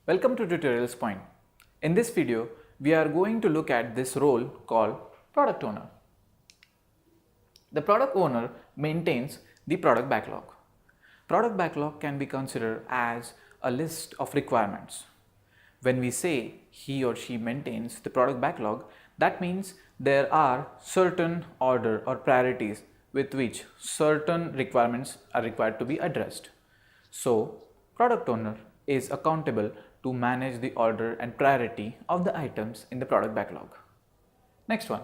Welcome to Tutorials Point. In this video, we are going to look at this role called Product Owner. The Product Owner maintains the product backlog. Product backlog can be considered as a list of requirements. When we say he or she maintains the product backlog, that means there are certain order or priorities with which certain requirements are required to be addressed. So, product owner is accountable to manage the order and priority of the items in the product backlog. Next one,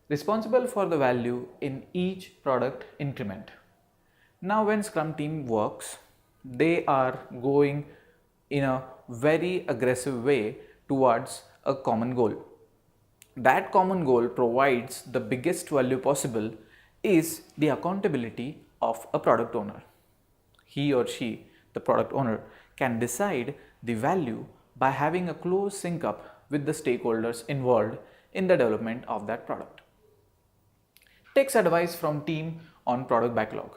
responsible for the value in each product increment. Now when Scrum team works, they are going in a very aggressive way towards a common goal. That common goal provides the biggest value possible is the accountability of a product owner. He or she, the product owner, can decide the value by having a close sync up with the stakeholders involved in the development of that product. Takes advice from team on product backlog.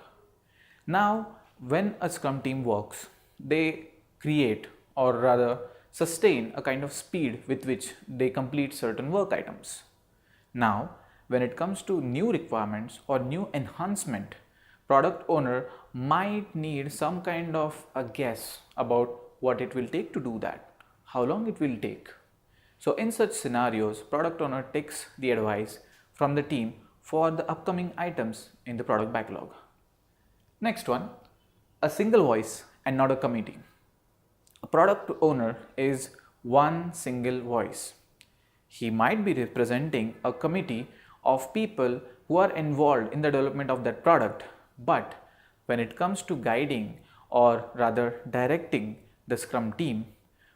Now, when a Scrum team works, they create or rather sustain a kind of speed with which they complete certain work items. Now, when it comes to new requirements or new enhancement, product owner might need some kind of a guess about what it will take to do that, how long it will take. So in such scenarios, product owner takes the advice from the team for the upcoming items in the product backlog. Next one, a single voice and not a committee. A product owner is one single voice. He might be representing a committee of people who are involved in the development of that product, but when it comes to guiding or rather directing the Scrum team,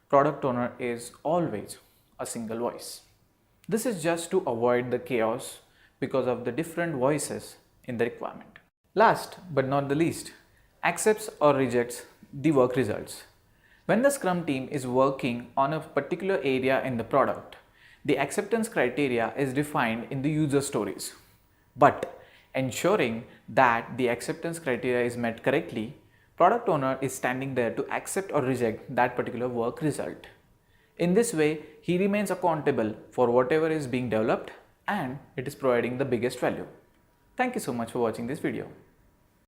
product owner is always a single voice. This is just to avoid the chaos because of the different voices in the requirement. Last but not the least, accepts or rejects the work results. When the Scrum team is working on a particular area in the product, the acceptance criteria is defined in the user stories. But ensuring that the acceptance criteria is met correctly, product owner is standing there to accept or reject that particular work result. In this way, he remains accountable for whatever is being developed and it is providing the biggest value. Thank you so much for watching this video.